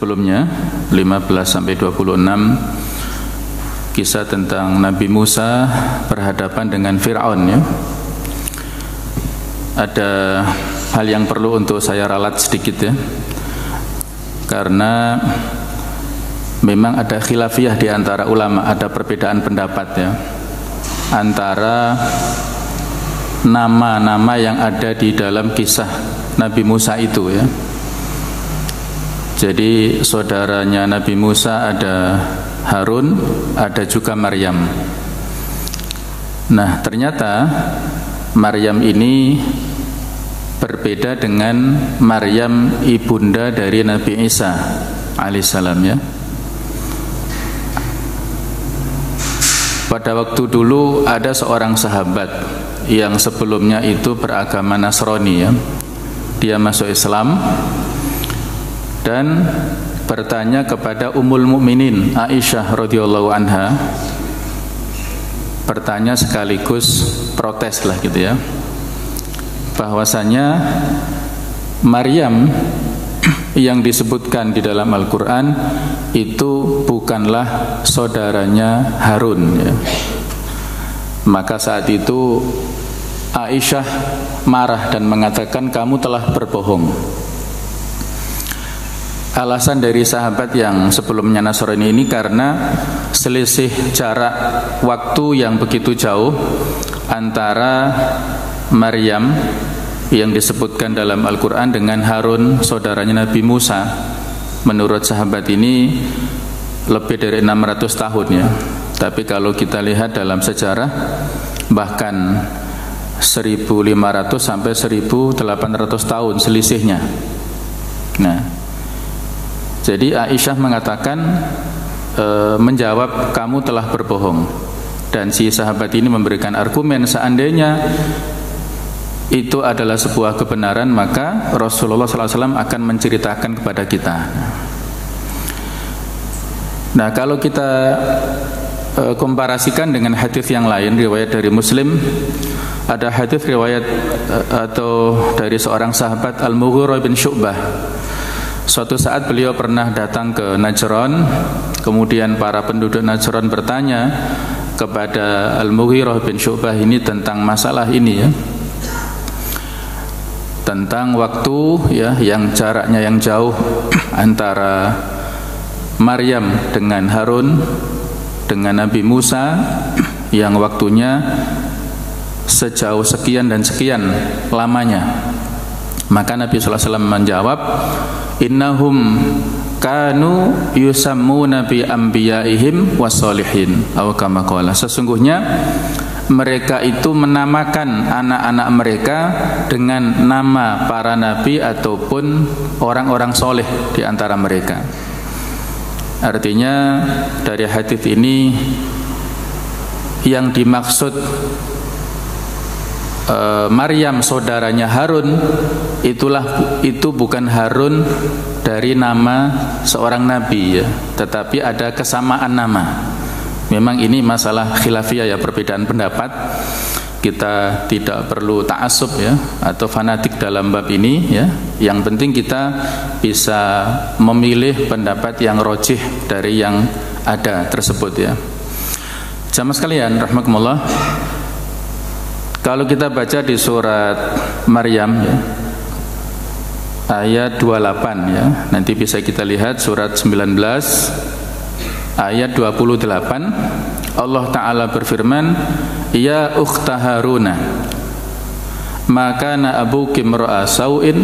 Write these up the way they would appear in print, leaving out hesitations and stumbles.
sebelumnya 15 sampai 26 kisah tentang Nabi Musa berhadapan dengan Fir'aun ya. Ada hal yang perlu untuk saya ralat sedikit ya, karena memang ada khilafiyah di antara ulama, ada perbedaan pendapat ya antara nama-nama yang ada di dalam kisah Nabi Musa itu ya. Jadi saudaranya Nabi Musa ada Harun, ada juga Maryam. Nah, ternyata Maryam ini berbeda dengan Maryam ibunda dari Nabi Isa alaihissalam ya. Pada waktu dulu ada seorang sahabat yang sebelumnya itu beragama Nasrani ya. Dia masuk Islam dan bertanya kepada Ummul Mukminin Aisyah radhiyallahu anha. Bertanya sekaligus protes lah gitu ya, bahwasanya Maryam yang disebutkan di dalam Al-Quran itu bukanlah saudaranya Harun ya. Maka saat itu Aisyah marah dan mengatakan, kamu telah berbohong. Alasan dari sahabat yang sebelumnya Nasrani ini karena selisih jarak waktu yang begitu jauh antara Maryam yang disebutkan dalam Al-Quran dengan Harun saudaranya Nabi Musa. Menurut sahabat ini lebih dari 600 tahun ya. Tapi kalau kita lihat dalam sejarah bahkan 1500 sampai 1800 tahun selisihnya. Nah, jadi Aisyah mengatakan menjawab, kamu telah berbohong. Dan si sahabat ini memberikan argumen, seandainya itu adalah sebuah kebenaran, maka Rasulullah SAW akan menceritakan kepada kita. Nah, kalau kita komparasikan dengan hadis yang lain riwayat dari Muslim, ada hadis riwayat atau dari seorang sahabat Al-Mughirah bin Syu'bah. Suatu saat beliau pernah datang ke Najran, kemudian para penduduk Najran bertanya kepada Al-Mughirah bin Syu'bah ini tentang masalah ini ya, tentang waktu ya yang jaraknya yang jauh antara Maryam dengan Harun dengan Nabi Musa yang waktunya sejauh sekian dan sekian lamanya. Maka Nabi SAW menjawab, innahum kanu yusammuna bi anbiyaihim wassolihin aw kama qala. Sesungguhnya mereka itu menamakan anak-anak mereka dengan nama para nabi ataupun orang-orang soleh di antara mereka. Artinya dari hadis ini yang dimaksud Maryam saudaranya Harun itu bukan Harun dari nama seorang nabi ya, tetapi ada kesamaan nama. Memang ini masalah khilafiyah ya, perbedaan pendapat. Kita tidak perlu ta'assub ya atau fanatik dalam bab ini ya. Yang penting kita bisa memilih pendapat yang rajih dari yang ada tersebut ya. Jamaah sekalian rahimakumullah, kalau kita baca di surat Maryam ya, ayat 28 ya, nanti bisa kita lihat surat 19 ayat 28. Allah Ta'ala berfirman, ya ukhta Haruna, ma kana abuki mar'a sau'in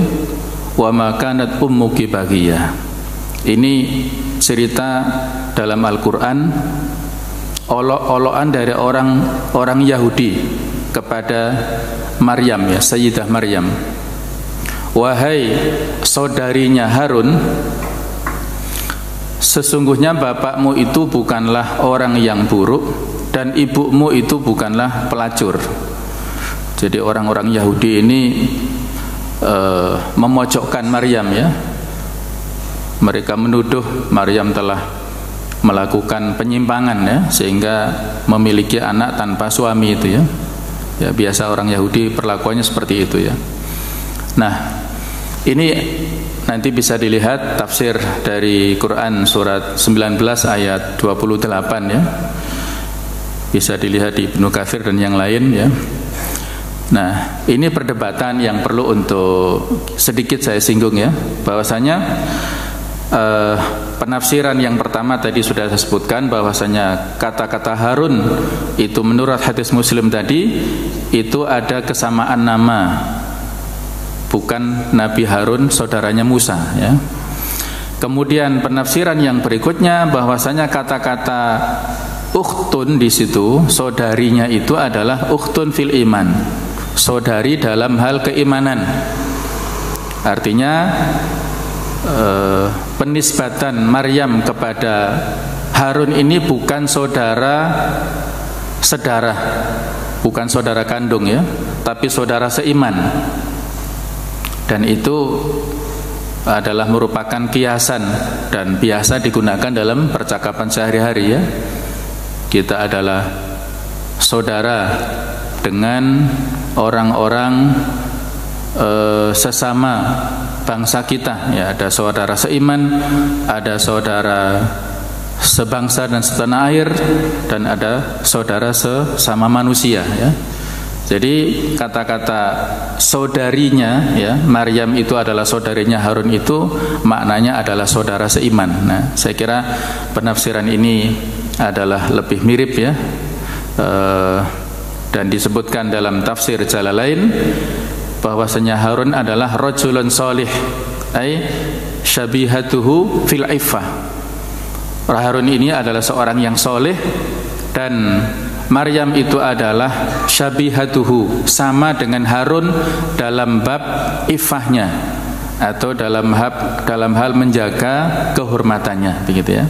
wa ma kanat ummuki baghiyah. Ini cerita dalam Al-Quran, olok-olokan dari orang Yahudi kepada Maryam ya, Sayyidah Maryam. Wahai saudarinya Harun, sesungguhnya bapakmu itu bukanlah orang yang buruk dan ibumu itu bukanlah pelacur. Jadi orang-orang Yahudi ini memojokkan Maryam ya. Mereka menuduh Maryam telah melakukan penyimpangan ya, sehingga memiliki anak tanpa suami itu ya. Ya, biasa orang Yahudi perlakuannya seperti itu ya. Nah, ini nanti bisa dilihat tafsir dari Quran surat 19 ayat 28 ya. Bisa dilihat di Ibnu Katsir dan yang lain ya. Nah, ini perdebatan yang perlu untuk sedikit saya singgung ya, bahwasanya penafsiran yang pertama tadi sudah saya sebutkan, bahwasanya kata-kata Harun itu menurut hadis Muslim tadi itu ada kesamaan nama, bukan Nabi Harun saudaranya Musa ya. Kemudian penafsiran yang berikutnya bahwasanya kata-kata ukhtun di situ, saudarinya itu adalah ukhtun fil iman, saudari dalam hal keimanan. Artinya penisbatan Maryam kepada Harun ini bukan saudara sedarah, bukan saudara kandung ya, tapi saudara seiman. Dan itu adalah merupakan kiasan dan biasa digunakan dalam percakapan sehari-hari ya. Kita adalah saudara dengan orang-orang sesama bangsa kita ya, ada saudara seiman, ada saudara sebangsa dan setanah air, dan ada saudara sesama manusia ya. Jadi kata-kata saudarinya ya, Maryam itu adalah saudarinya Harun, itu maknanya adalah saudara seiman. Nah, saya kira penafsiran ini adalah lebih mirip ya, dan disebutkan dalam tafsir Jalalain bahwasanya Harun adalah rajulun shalih, ai syabihatuhu fil iffah. Harun ini adalah seorang yang soleh, dan Maryam itu adalah syabihatuhu, sama dengan Harun dalam bab iffahnya, atau dalam hal menjaga kehormatannya, begitu ya.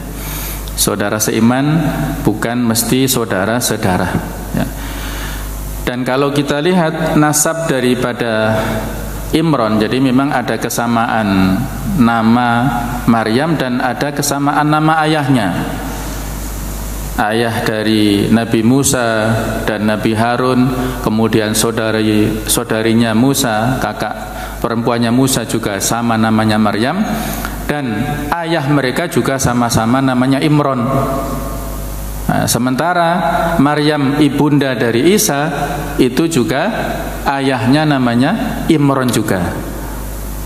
Saudara seiman bukan mesti saudara sedarah ya. Dan kalau kita lihat nasab daripada Imran, jadi memang ada kesamaan nama Maryam dan ada kesamaan nama ayahnya. Ayah dari Nabi Musa dan Nabi Harun, kemudian saudarinya Musa, kakak perempuannya Musa juga sama namanya Maryam, dan ayah mereka juga sama-sama namanya Imran. Nah, sementara Maryam ibunda dari Isa itu juga ayahnya namanya Imran juga.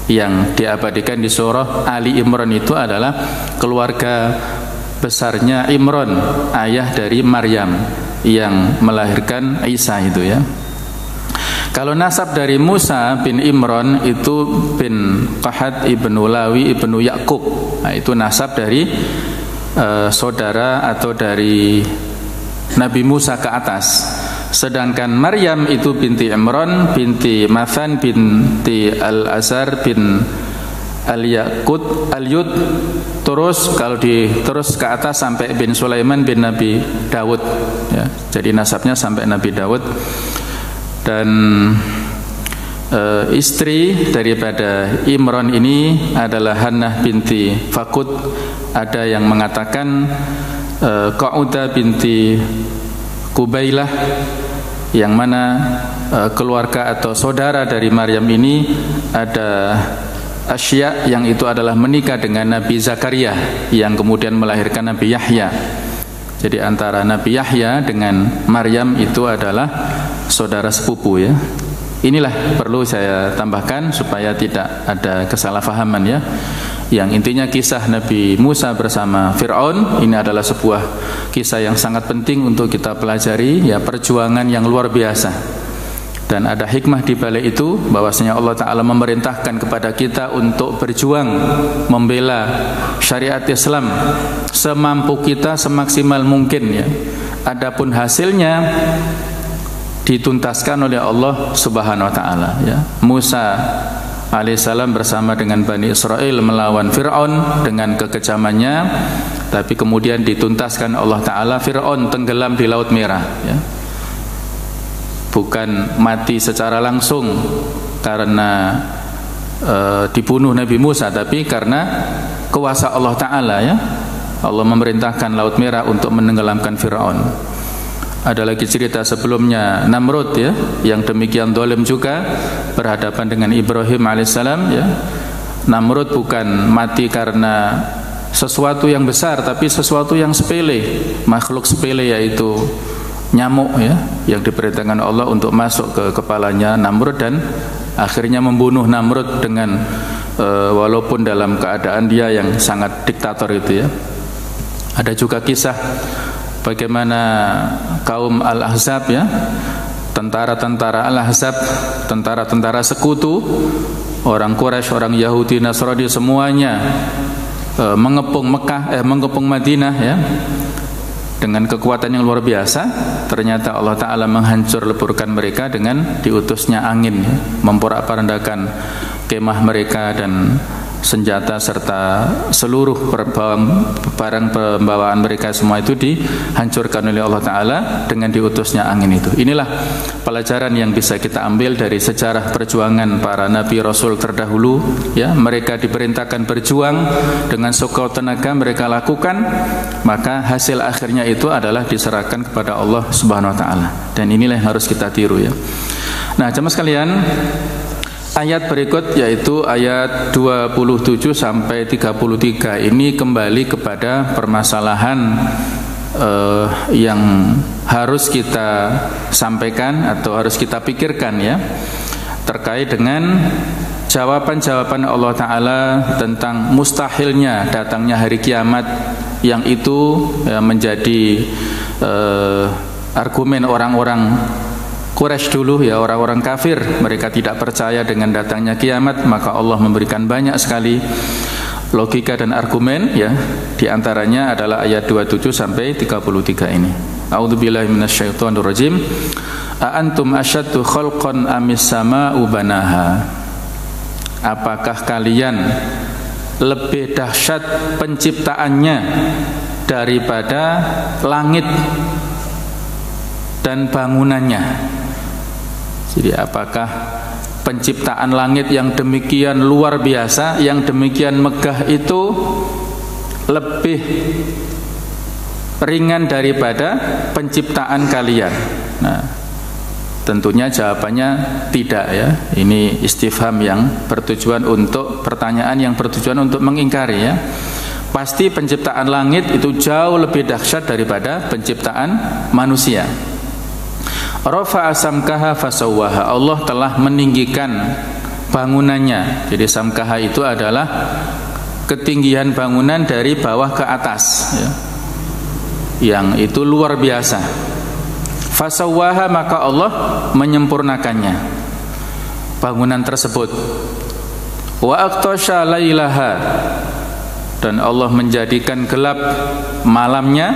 Yang diabadikan di surah Ali Imran itu adalah keluarga besarnya Imran, ayah dari Maryam yang melahirkan Isa itu ya. Kalau nasab dari Musa bin Imran itu bin Qahat ibnu Lawi ibnu Yakub. Nah, itu nasab dari saudara atau dari Nabi Musa ke atas. Sedangkan Maryam itu binti Imran binti Mathan binti Al-Azhar bin Al-Yud, terus kalau terus ke atas sampai bin Sulaiman bin Nabi Dawud ya. Jadi nasabnya sampai Nabi Dawud. Dan istri daripada Imran ini adalah Hannah binti Fakud. Ada yang mengatakan Qaudah binti Kubailah, yang mana keluarga atau saudara dari Maryam ini ada Asya, yang itu adalah menikah dengan Nabi Zakaria yang kemudian melahirkan Nabi Yahya. Jadi antara Nabi Yahya dengan Maryam itu adalah saudara sepupu ya. Inilah perlu saya tambahkan supaya tidak ada kesalahpahaman ya. Yang intinya kisah Nabi Musa bersama Fir'aun ini adalah sebuah kisah yang sangat penting untuk kita pelajari ya, perjuangan yang luar biasa. Dan ada hikmah di balik itu, bahwasanya Allah Ta'ala memerintahkan kepada kita untuk berjuang membela syariat Islam semampu kita, semaksimal mungkin ya. Adapun hasilnya dituntaskan oleh Allah Subhanahu wa Ta'ala ya. Musa alaihissalam bersama dengan Bani Israel melawan Fir'aun dengan kekejamannya, tapi kemudian dituntaskan Allah Ta'ala. Fir'aun tenggelam di Laut Merah ya. Bukan mati secara langsung karena dibunuh Nabi Musa, tapi karena kuasa Allah Ta'ala ya. Allah memerintahkan Laut Merah untuk menenggelamkan Fir'aun. Ada lagi cerita sebelumnya Namrud ya, yang demikian zalim juga berhadapan dengan Ibrahim alaihissalam ya. Namrud bukan mati karena sesuatu yang besar, tapi sesuatu yang sepele, makhluk sepele, yaitu nyamuk ya, yang diperintahkan Allah untuk masuk ke kepalanya Namrud dan akhirnya membunuh Namrud dengan walaupun dalam keadaan dia yang sangat diktator itu ya. Ada juga kisah bagaimana kaum Al-Ahzab ya, tentara-tentara Al-Ahzab, tentara-tentara sekutu, orang Quraisy, orang Yahudi, Nasrani semuanya mengepung mengepung Madinah ya, dengan kekuatan yang luar biasa. Ternyata Allah Ta'ala menghancur leburkan mereka dengan diutusnya angin ya, memporak-porandakan kemah mereka dan senjata serta seluruh barang pembawaan mereka, semua itu dihancurkan oleh Allah Ta'ala dengan diutusnya angin itu. Inilah pelajaran yang bisa kita ambil dari sejarah perjuangan para Nabi Rasul terdahulu ya. Mereka diperintahkan berjuang dengan sekuat tenaga, mereka lakukan, maka hasil akhirnya itu adalah diserahkan kepada Allah Subhanahu Wa Ta'ala. Dan inilah yang harus kita tiru ya. Nah jemaah sekalian, ayat berikut yaitu ayat 27 sampai 33 ini kembali kepada permasalahan yang harus kita sampaikan atau harus kita pikirkan ya, terkait dengan jawaban-jawaban Allah Ta'ala tentang mustahilnya datangnya hari kiamat, yang itu menjadi argumen orang-orang Quraisy dulu ya, orang-orang kafir. Mereka tidak percaya dengan datangnya kiamat, maka Allah memberikan banyak sekali logika dan argumen ya. Di antaranya adalah ayat 27 sampai 33 ini. A'udzubillahi minasyaitonirrajim. A antum asyaddu khalqan amis sama'u banaha. Apakah kalian lebih dahsyat penciptaannya daripada langit dan bangunannya? Jadi apakah penciptaan langit yang demikian luar biasa, yang demikian megah itu lebih ringan daripada penciptaan kalian? Nah, tentunya jawabannya tidak ya. Ini istifham yang bertujuan untuk pertanyaan yang bertujuan untuk mengingkari ya. Pasti penciptaan langit itu jauh lebih dahsyat daripada penciptaan manusia. Rafa'a samkaha fasawwaha. Allah telah meninggikan bangunannya. Jadi samkaha itu adalah ketinggian bangunan dari bawah ke atas ya, yang itu luar biasa. Fasawwaha, maka Allah menyempurnakannya bangunan tersebut. Wa aqtasha lailaha, dan Allah menjadikan gelap malamnya.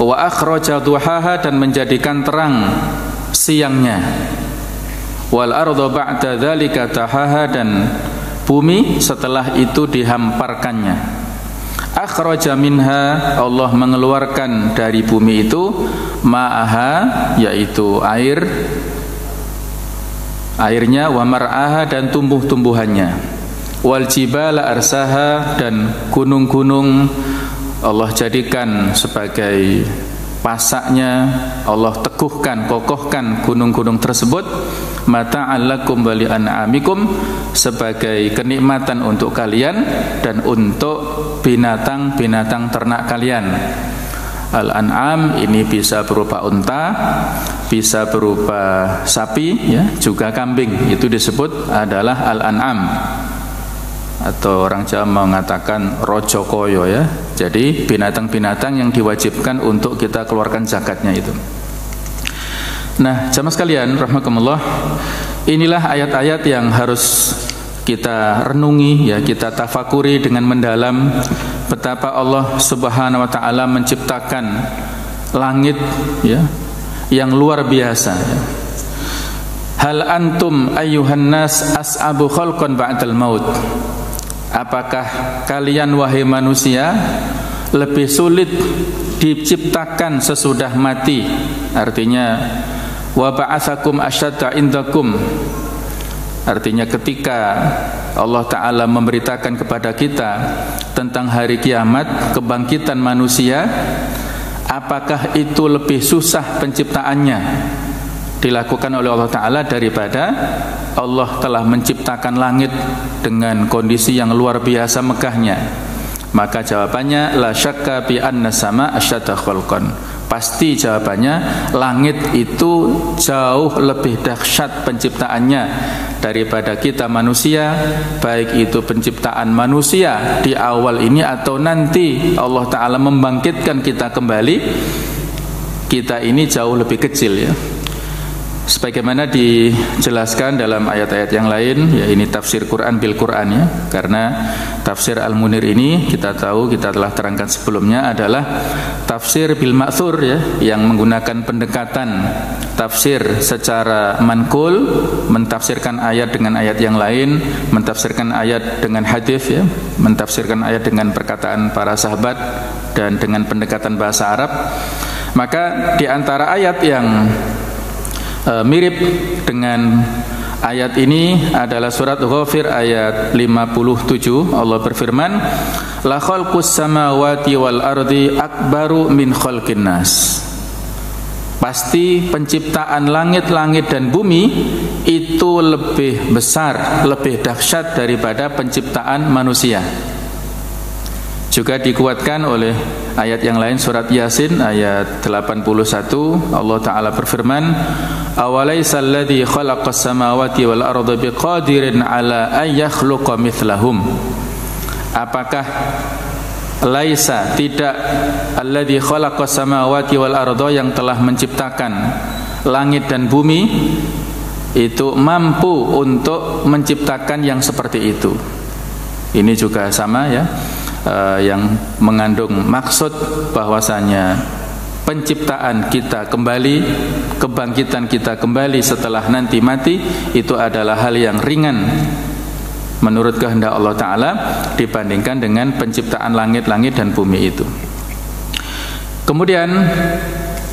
Wa akhraja duhaha, dan menjadikan terang siangnya. Wal arda ba'da dzalika tahaha, dan bumi setelah itu dihamparkannya. Akhraja minha, Allah mengeluarkan dari bumi itu ma'aha, yaitu airnya, wa mar'aha, dan tumbuh-tumbuhannya. Wal jibala arsaha, dan gunung-gunung Allah jadikan sebagai pasaknya. Allah teguhkan, kokohkan gunung-gunung tersebut. Mata'al lakum wa li'an'amikum, sebagai kenikmatan untuk kalian dan untuk binatang-binatang ternak kalian. Al-an'am ini bisa berupa unta, bisa berupa sapi ya, juga kambing. Itu disebut adalah al-an'am, atau orang Jawa mengatakan rojo koyo ya. Jadi binatang-binatang yang diwajibkan untuk kita keluarkan zakatnya itu. Nah, jamaah sekalian rahimakumullah, inilah ayat-ayat yang harus kita renungi ya, kita tafakuri dengan mendalam betapa Allah Subhanahu wa taala menciptakan langit ya yang luar biasa ya. Hal antum ayyuhan nas as'abu khalqan ba'dal maut. Apakah kalian wahai manusia lebih sulit diciptakan sesudah mati? Artinya wa ba'atsakum asyadda indakum. Artinya ketika Allah Ta'ala memberitakan kepada kita tentang hari kiamat, kebangkitan manusia, apakah itu lebih susah penciptaannya dilakukan oleh Allah Ta'ala daripada Allah telah menciptakan langit dengan kondisi yang luar biasa megahnya? Maka jawabannya la syakka bi anna sama asyadda khalqan. Pasti jawabannya langit itu jauh lebih dahsyat penciptaannya daripada kita manusia, baik itu penciptaan manusia di awal ini atau nanti Allah Ta'ala membangkitkan kita kembali, kita ini jauh lebih kecil ya. Sebagaimana dijelaskan dalam ayat-ayat yang lain, ya ini tafsir Quran bil Quran ya. Karena tafsir Al-Munir ini kita tahu, kita telah terangkan sebelumnya, adalah tafsir bil ma'thur ya, yang menggunakan pendekatan tafsir secara manqul, mentafsirkan ayat dengan ayat yang lain, mentafsirkan ayat dengan hadis ya, mentafsirkan ayat dengan perkataan para sahabat dan dengan pendekatan bahasa Arab. Maka di antara ayat yang mirip dengan ayat ini adalah surat Ghafir ayat 57. Allah berfirman, la khalqus samawati wal ardi akbaru min khalqin nas. Pasti penciptaan langit-langit dan bumi itu lebih besar, lebih dahsyat daripada penciptaan manusia. Juga dikuatkan oleh ayat yang lain, surat Yasin ayat 81. Allah Ta'ala berfirman, awalaisa alladhi khalaqas samawati wal arda biqadirin ala an yakhluqa mithlahum. Apakah laisa, tidak, alladhi khalaqas samawati wal arda, yang telah menciptakan langit dan bumi itu mampu untuk menciptakan yang seperti itu. Ini juga sama ya, yang mengandung maksud bahwasanya penciptaan kita kembali, kebangkitan kita kembali setelah nanti mati, itu adalah hal yang ringan menurut kehendak Allah Ta'ala dibandingkan dengan penciptaan langit-langit dan bumi itu. Kemudian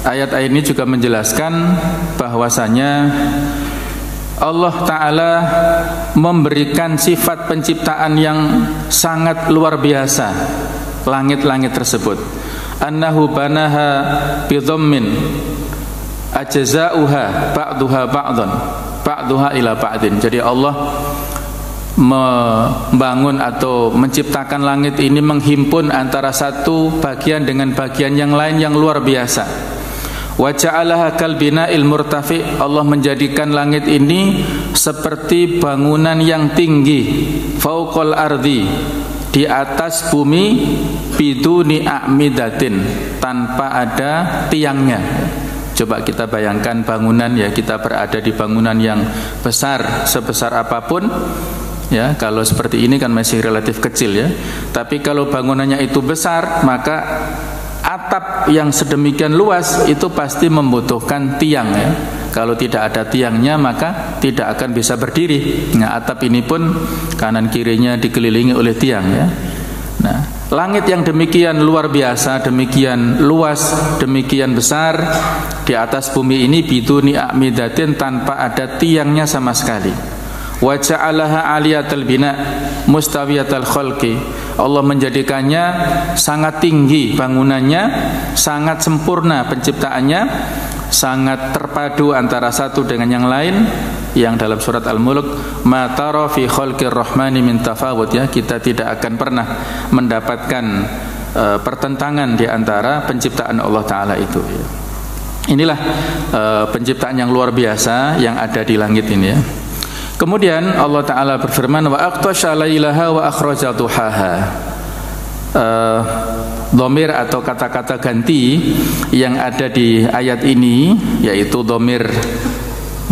ayat-ayat ini juga menjelaskan bahwasanya Allah Ta'ala memberikan sifat penciptaan yang sangat luar biasa langit-langit tersebut. Annahu banaha bidhammin ajza'uha ba'duha ba'dhan ba'duha ila ba'din. Jadi Allah membangun atau menciptakan langit ini menghimpun antara satu bagian dengan bagian yang lain yang luar biasa. Wa ja'alaha kal bina'il murtafi. Allah menjadikan langit ini seperti bangunan yang tinggi, fauqal ardi, di atas bumi, biduni a'midatin, tanpa ada tiangnya. Coba kita bayangkan bangunan ya, kita berada di bangunan yang besar, sebesar apapun ya, kalau seperti ini kan masih relatif kecil ya. Tapi kalau bangunannya itu besar, maka atap yang sedemikian luas itu pasti membutuhkan tiang ya. Kalau tidak ada tiangnya maka tidak akan bisa berdiri. Nah, atap ini pun kanan kirinya dikelilingi oleh tiang ya. Nah, langit yang demikian luar biasa, demikian luas, demikian besar di atas bumi ini biduni a'midatin, tanpa ada tiangnya sama sekali. Wa ja'alaha 'aliyatal bina mustawiyatal khalqi. Allah menjadikannya sangat tinggi bangunannya, sangat sempurna penciptaannya, sangat terpadu antara satu dengan yang lain, yang dalam surat Al-Mulk, ma tara fi khalqir rahmani min tafawut ya, kita tidak akan pernah mendapatkan pertentangan di antara penciptaan Allah Ta'ala itu ya. Inilah penciptaan yang luar biasa yang ada di langit ini ya. Kemudian Allah Ta'ala berfirman, wa aqtasha lailaha wa akhraja duhaha. Dhamir atau kata-kata ganti yang ada di ayat ini, yaitu dhamir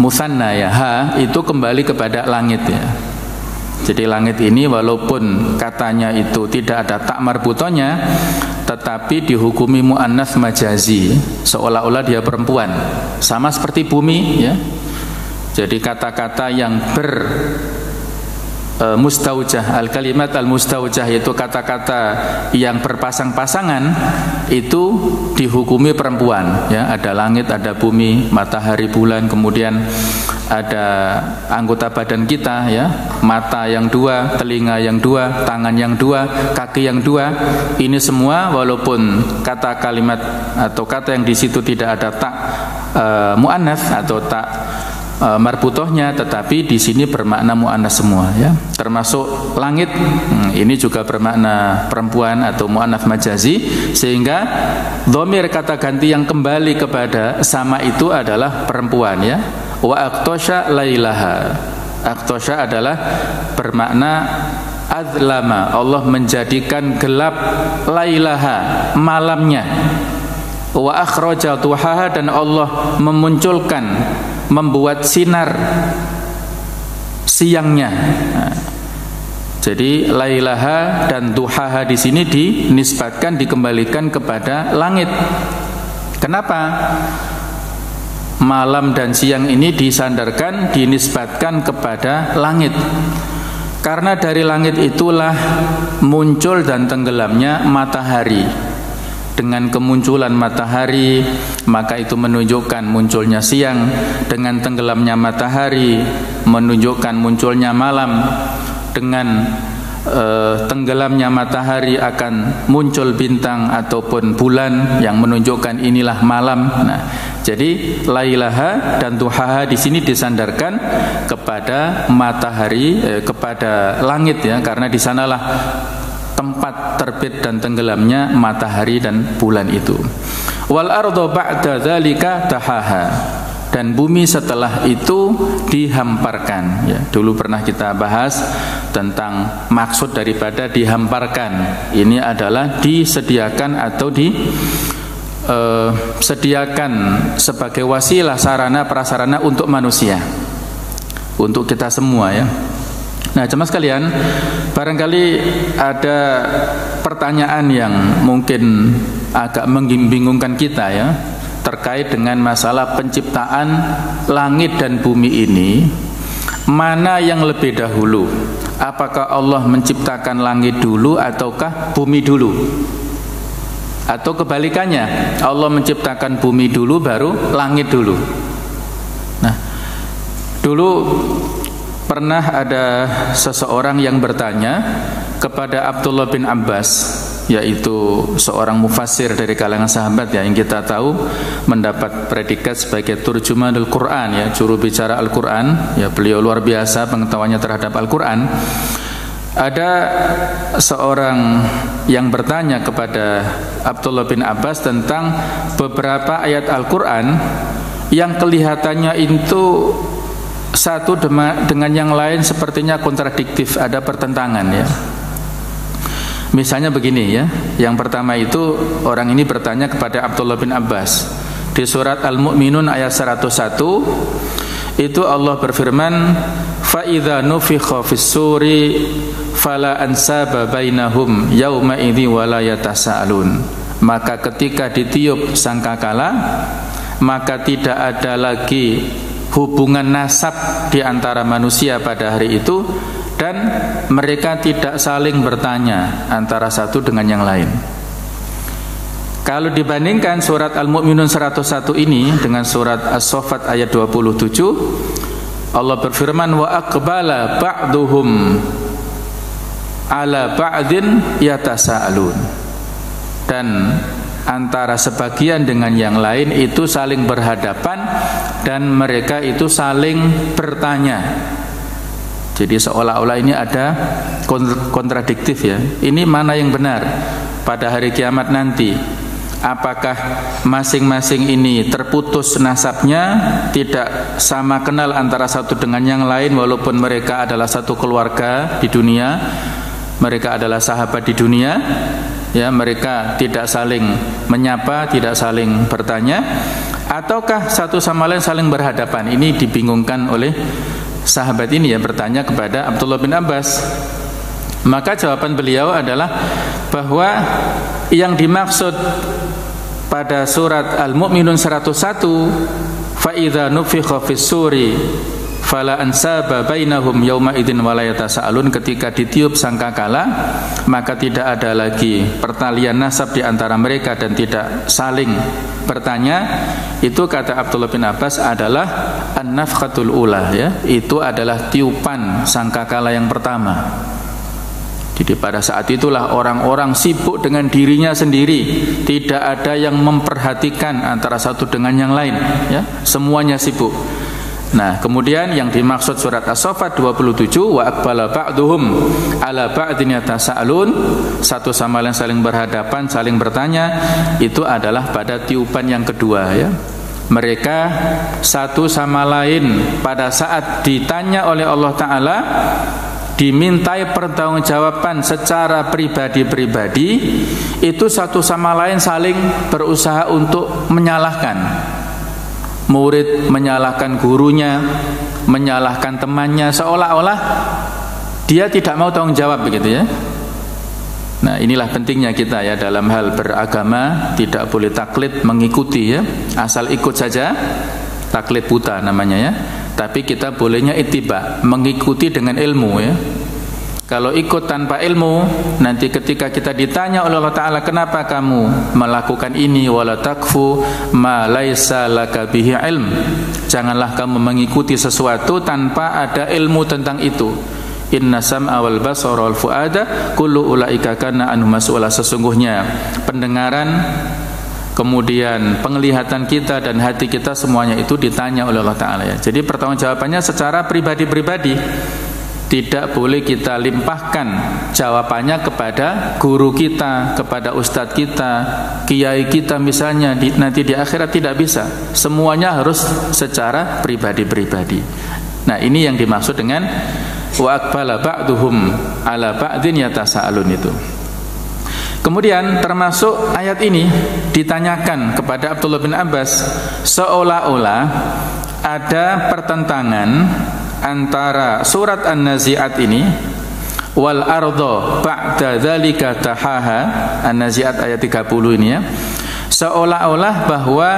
musanna ya, ha, itu kembali kepada langit ya. Jadi langit ini walaupun katanya itu tidak ada tak marbutonya, tetapi dihukumi mu'annas majazi, seolah-olah dia perempuan, sama seperti bumi ya. Jadi kata-kata yang mustaujah, al-kalimat al-mustaujah, yaitu kata-kata yang berpasang-pasangan, itu dihukumi perempuan ya. Ada langit, ada bumi, matahari, bulan, kemudian ada anggota badan kita ya, mata yang dua, telinga yang dua, tangan yang dua, kaki yang dua. Ini semua walaupun kata kalimat atau kata yang di situ tidak ada tak muannats atau tak marbutohnya, tetapi di sini bermakna muannats semua ya. Termasuk langit, ini juga bermakna perempuan atau muannats majazi, sehingga dhamir kata ganti yang kembali kepada sama itu adalah perempuan ya. Wa aqtasha lailaha. Aqtasha adalah bermakna azlama, Allah menjadikan gelap lailaha, malamnya. Wa akhraja duhaha, dan Allah memunculkan, membuat sinar siangnya. Nah, jadi lailaha dan duhaha di sini dinisbatkan, dikembalikan kepada langit. Kenapa? Malam dan siang ini disandarkan, dinisbatkan kepada langit. Karena dari langit itulah muncul dan tenggelamnya matahari. Dengan kemunculan matahari, maka itu menunjukkan munculnya siang. Dengan tenggelamnya matahari, menunjukkan munculnya malam. Dengan tenggelamnya matahari akan muncul bintang ataupun bulan yang menunjukkan inilah malam. Nah, jadi lailaha dan duhaha di sini disandarkan kepada matahari, kepada langit ya, karena di sanalah tempat terbit dan tenggelamnya matahari dan bulan itu. Wal ardu ba'da dzalika tahaha, dan bumi setelah itu dihamparkan ya. Dulu pernah kita bahas tentang maksud daripada dihamparkan. Ini adalah disediakan atau sediakan sebagai wasilah, sarana prasarana untuk manusia, untuk kita semua ya. Nah, jemaah sekalian, barangkali ada pertanyaan yang mungkin agak membingungkan kita ya, terkait dengan masalah penciptaan langit dan bumi ini. Mana yang lebih dahulu? Apakah Allah menciptakan langit dulu ataukah bumi dulu? Atau kebalikannya, Allah menciptakan bumi dulu baru langit dulu. Nah, dulu pernah ada seseorang yang bertanya kepada Abdullah bin Abbas, yaitu seorang mufassir dari kalangan sahabat ya, yang kita tahu mendapat predikat sebagai turjumanul Quran ya, juru bicara Al-Quran ya. Beliau luar biasa pengetahuannya terhadap Al-Quran. Ada seorang yang bertanya kepada Abdullah bin Abbas tentang beberapa ayat Al-Quran yang kelihatannya itu satu dengan yang lain sepertinya kontradiktif, ada pertentangan ya. Misalnya begini ya, yang pertama itu orang ini bertanya kepada Abdullah bin Abbas di surat Al-Mu'minun ayat 101, itu Allah berfirman, fa idza nufikha fis-suri fala ansaba bainahum yauma idzi wala yatasaalun. Maka ketika ditiup sangkakala, maka tidak ada lagi hubungan nasab di antara manusia pada hari itu, dan mereka tidak saling bertanya antara satu dengan yang lain. Kalau dibandingkan surat Al-Mu'minun 101 ini dengan surat As-Saffat ayat 27, Allah berfirman, wa aqbala ba'duhum ala ba'din yatasaalun, dan antara sebagian dengan yang lain itu saling berhadapan dan mereka itu saling bertanya. Jadi seolah-olah ini ada kontradiktif ya. Ini mana yang benar pada hari kiamat nanti? Apakah masing-masing ini terputus nasabnya, tidak sama kenal antara satu dengan yang lain walaupun mereka adalah satu keluarga di dunia, mereka adalah sahabat di dunia ya, mereka tidak saling menyapa, tidak saling bertanya, ataukah satu sama lain saling berhadapan? Ini dibingungkan oleh sahabat ini ya, bertanya kepada Abdullah bin Abbas. Maka jawaban beliau adalah bahwa yang dimaksud pada surat Al-Mu'minun 101, fa idza nufikha fis-suri fala ansaba bainahum yauma idzin wala yatasaalun, ketika ditiup sangkakala maka tidak ada lagi pertalian nasab di antara mereka dan tidak saling bertanya. Itu kata Abdullah bin Abbas adalah an-nafkhatul ula ya, itu adalah tiupan sangkakala yang pertama. Jadi pada saat itulah orang-orang sibuk dengan dirinya sendiri, tidak ada yang memperhatikan antara satu dengan yang lain, ya, semuanya sibuk. Nah, kemudian yang dimaksud surat As-Saffat 27, wa aqbala ba'duhum ala ba'din yatasaalun, satu sama lain saling berhadapan, saling bertanya, itu adalah pada tiupan yang kedua, ya. Mereka satu sama lain pada saat ditanya oleh Allah Ta'ala, dimintai pertanggungjawaban secara pribadi-pribadi, itu satu sama lain saling berusaha untuk menyalahkan. Murid menyalahkan gurunya, menyalahkan temannya, seolah-olah dia tidak mau tanggung jawab, begitu ya. Nah, inilah pentingnya kita ya dalam hal beragama, tidak boleh taklid mengikuti ya, asal ikut saja, taklid buta namanya ya. Tapi kita bolehnya ittiba, mengikuti dengan ilmu ya. Kalau ikut tanpa ilmu, nanti ketika kita ditanya oleh Allah Ta'ala, kenapa kamu melakukan ini, wala takfu ma laisa laka bihi ilm, janganlah kamu mengikuti sesuatu tanpa ada ilmu tentang itu. Inna sam'a wal basara wal fuada kullu ulaika kana anhu mas'ula, sesungguhnya pendengaran, kemudian penglihatan kita dan hati kita, semuanya itu ditanya oleh Allah Ta'ala ya. Jadi pertanggungjawabannya secara pribadi-pribadi, tidak boleh kita limpahkan jawabannya kepada guru kita, kepada ustadz kita, kiai kita misalnya, nanti di akhirat tidak bisa. Semuanya harus secara pribadi-pribadi. Nah, ini yang dimaksud dengan wa aqbala ba'duhum ala ba'din yatasaalun itu. Kemudian termasuk ayat ini ditanyakan kepada Abdullah bin Abbas, seolah-olah ada pertentangan antara surat An-Nazi'at ini wal ardo ba'da dzalika tahaha, An-Nazi'at ayat 30 ini ya, seolah-olah bahwa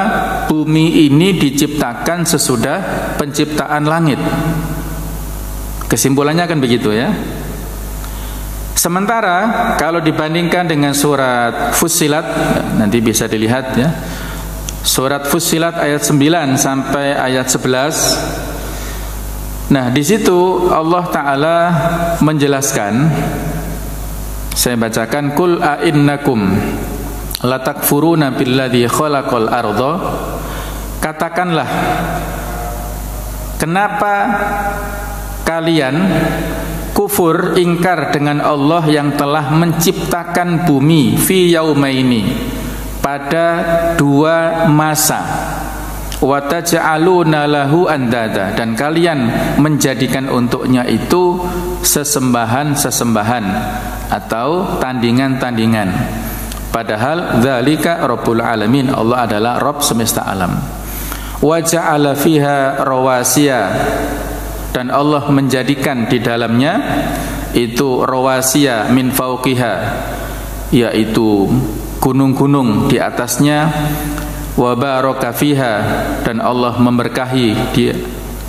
bumi ini diciptakan sesudah penciptaan langit. Kesimpulannya kan begitu ya. Sementara kalau dibandingkan dengan surat Fussilat, nanti bisa dilihat ya, surat Fussilat ayat 9 sampai ayat 11. Nah, di situ Allah Ta'ala menjelaskan, saya bacakan, kul a'innakum latakfuruna billadhi khalaqal arda, katakanlah, kenapa kalian kufur, ingkar dengan Allah yang telah menciptakan bumi fi yaumaini, pada 2 masa, wa taj'aluna lahu andada, dan kalian menjadikan untuknya itu sesembahan-sesembahan atau tandingan-tandingan, padahal dzalika rabbul alamin, Allah adalah Rabb semesta alam. Wa ja'ala fiha rawasiya, dan Allah menjadikan di dalamnya itu rawasiya min fauqiha, yaitu gunung-gunung di atasnya, wa baraka fiha, dan Allah memberkahi di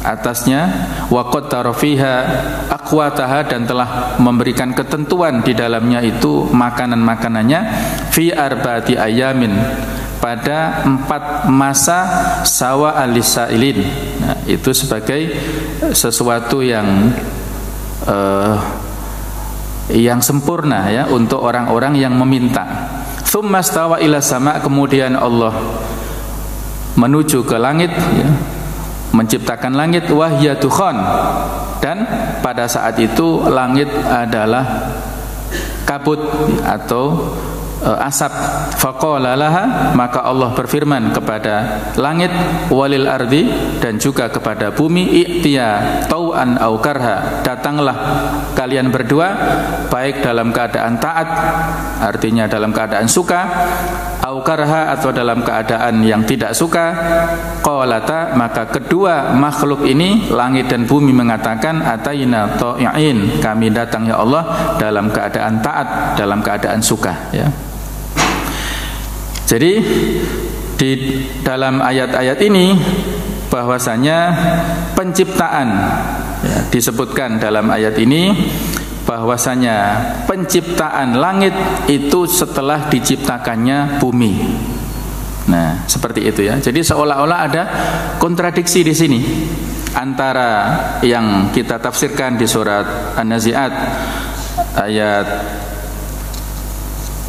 atasnya, wa qattara fiha aqwataha, dan telah memberikan ketentuan di dalamnya itu makanan-makanannya, fi arba'ati ayamin, pada 4 masa, sawa alisailin. Nah, itu sebagai sesuatu yang sempurna ya untuk orang-orang yang meminta. Tsumma stawa ila sama, kemudian Allah menuju ke langit ya, menciptakan langit, wahya dukhan, dan pada saat itu langit adalah kabut atau asap. Faqala laha, maka Allah berfirman kepada langit, walil ardi, dan juga kepada bumi, i'tiya tau'an au karha, datanglah kalian berdua, baik dalam keadaan taat, artinya dalam keadaan suka, au karha, atau dalam keadaan yang tidak suka. Qalata, maka kedua makhluk ini, langit dan bumi, mengatakan, ataina ta'i'in, kami datang ya Allah dalam keadaan taat, dalam keadaan suka ya. Jadi di dalam ayat-ayat ini bahwasanya penciptaan ya, disebutkan dalam ayat ini bahwasanya penciptaan langit itu setelah diciptakannya bumi. Nah, seperti itu ya. Jadi seolah-olah ada kontradiksi di sini antara yang kita tafsirkan di surat An-Nazi'at ayat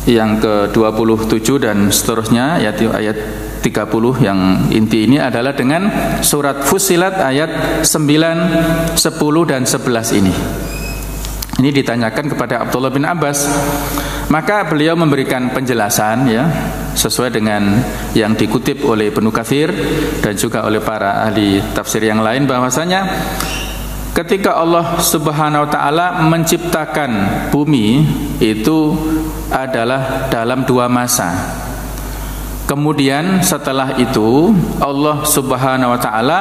yang ke-27 dan seterusnya, ayat 30 yang inti ini adalah dengan surat Fussilat ayat 9, 10 dan 11 ini. Ini ditanyakan kepada Abdullah bin Abbas, maka beliau memberikan penjelasan ya sesuai dengan yang dikutip oleh Ibnu Katsir dan juga oleh para ahli tafsir yang lain, bahwasanya ketika Allah Subhanahu wa taala menciptakan bumi itu adalah dalam 2 masa. Kemudian setelah itu Allah Subhanahu wa taala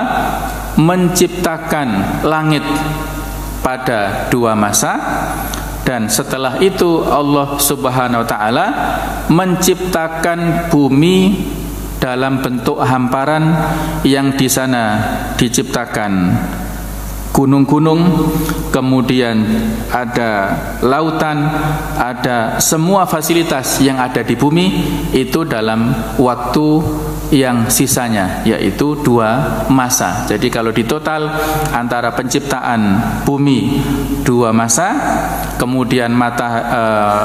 menciptakan langit pada 2 masa, dan setelah itu Allah Subhanahu wa taala menciptakan bumi dalam bentuk hamparan yang di sana diciptakan gunung-gunung, kemudian ada lautan, ada semua fasilitas yang ada di bumi itu dalam waktu yang sisanya, yaitu 2 masa. Jadi kalau ditotal antara penciptaan bumi 2 masa, kemudian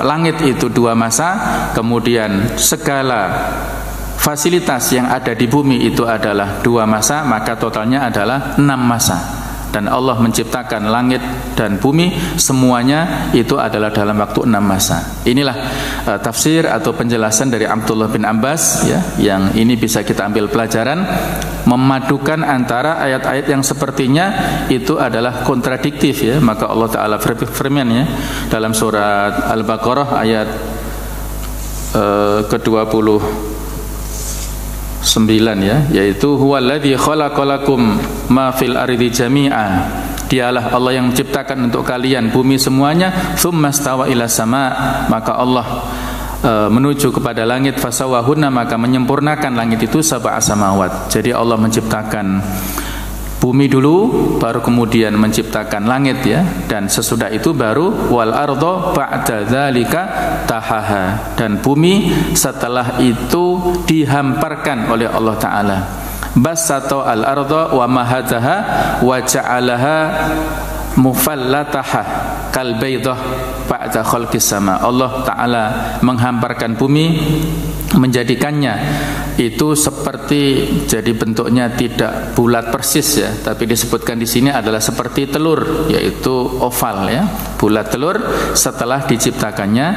langit itu 2 masa, kemudian segala fasilitas yang ada di bumi itu adalah 2 masa, maka totalnya adalah 6 masa. Dan Allah menciptakan langit dan bumi semuanya itu adalah dalam waktu 6 masa. Inilah tafsir atau penjelasan dari Abdullah bin Abbas ya, yang ini bisa kita ambil pelajaran, memadukan antara ayat-ayat yang sepertinya itu adalah kontradiktif ya. Maka Allah Ta'ala firman ya dalam surat Al-Baqarah ayat ke-29 ya, yaitu huwallazi khalaqalakum ma fil ardi jami'a. Dialah Allah yang menciptakan untuk kalian bumi semuanya, tsummastawa ila sama, maka Allah menuju kepada langit, fasawahunna, maka menyempurnakan langit itu sab'a samawat. Jadi Allah menciptakan bumi dulu, baru kemudian menciptakan langit ya, dan sesudah itu baru wal ardo ba'da dzalika tahaha, dan bumi setelah itu dihamparkan oleh Allah Ta'ala. Basato al ardo wa mahadaha wa ja'alaha mufallataha kal baydah ba'da khalqis sama. Allah Ta'ala menghamparkan bumi, menjadikannya itu seperti, jadi bentuknya tidak bulat persis ya, tapi disebutkan di sini adalah seperti telur, yaitu oval ya, bulat telur setelah diciptakannya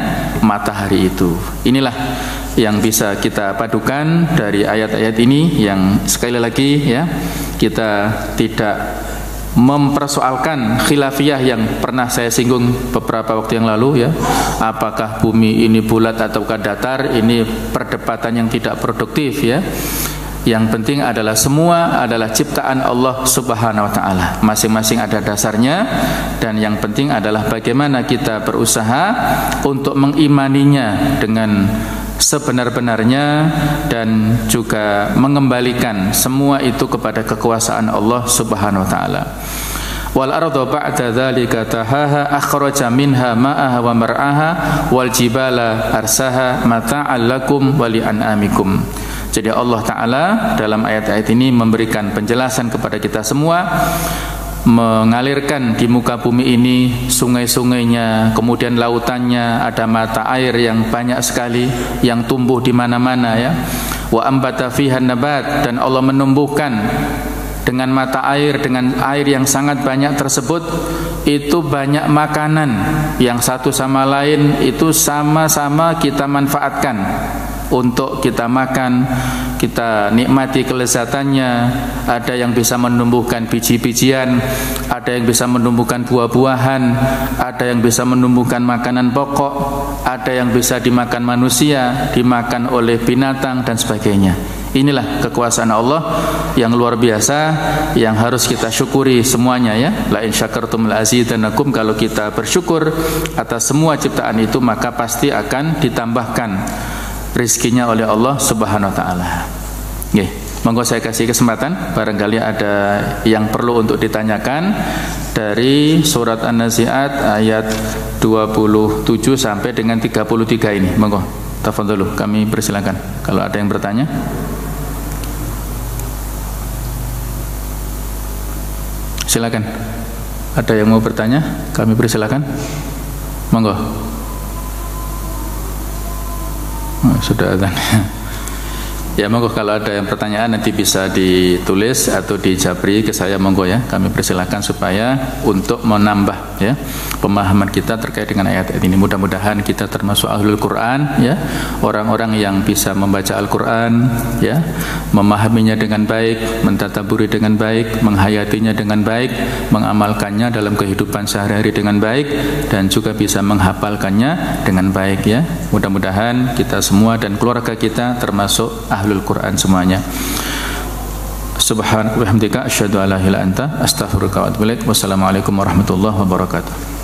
matahari itu. Inilah yang bisa kita padukan dari ayat-ayat ini, yang sekali lagi ya kita tidak mempersoalkan khilafiyah yang pernah saya singgung beberapa waktu yang lalu ya, apakah bumi ini bulat ataukah datar. Ini perdebatan yang tidak produktif ya. Yang penting adalah semua adalah ciptaan Allah Subhanahu wa taala, masing-masing ada dasarnya, dan yang penting adalah bagaimana kita berusaha untuk mengimaninya dengan sebenar-benarnya dan juga mengembalikan semua itu kepada kekuasaan Allah Subhanahu wa taala. Wal arda ba'da dzalika tahaha akhraja minha ma'aha wa mar'aha wal jibala arsaha mata'al lakum wa li'an'amikum. Jadi Allah Ta'ala dalam ayat-ayat ini memberikan penjelasan kepada kita semua, mengalirkan di muka bumi ini sungai-sungainya, kemudian lautannya, ada mata air yang banyak sekali yang tumbuh di mana-mana ya. Wa ambata fiha nabat, dan Allah menumbuhkan dengan mata air, dengan air yang sangat banyak tersebut itu banyak makanan yang satu sama lain itu sama-sama kita manfaatkan untuk kita makan, kita nikmati kelezatannya. Ada yang bisa menumbuhkan biji-bijian, ada yang bisa menumbuhkan buah-buahan, ada yang bisa menumbuhkan makanan pokok, ada yang bisa dimakan manusia, dimakan oleh binatang dan sebagainya. Inilah kekuasaan Allah yang luar biasa, yang harus kita syukuri semuanya ya. La in syakartum la azidannakum, kalau kita bersyukur atas semua ciptaan itu maka pasti akan ditambahkan rizkinya oleh Allah Subhanahu wa taala. Nggih, monggo saya kasih kesempatan, barangkali ada yang perlu untuk ditanyakan dari surat An-Nazi'at ayat 27 sampai dengan 33 ini. Monggo, tafadholu, kami persilakan kalau ada yang bertanya. Silakan. Ada yang mau bertanya? Kami persilakan. Monggo. Oh, sudah adzan. Ya monggo, kalau ada yang pertanyaan nanti bisa ditulis atau dijabri ke saya, monggo ya. Kami persilakan supaya untuk menambah ya pemahaman kita terkait dengan ayat ini. Mudah-mudahan kita termasuk ahlul Quran ya, orang-orang yang bisa membaca Al-Quran ya, memahaminya dengan baik, mentadaburi dengan baik, menghayatinya dengan baik, mengamalkannya dalam kehidupan sehari-hari dengan baik, dan juga bisa menghafalkannya dengan baik ya. Mudah-mudahan kita semua dan keluarga kita termasuk ahlul Quran semuanya. Subhanaka wa bihamdika asyhadu an la ilaha illa anta astaghfiruka wa atubu ilaik. Wassalamualaikum warahmatullahi wabarakatuh.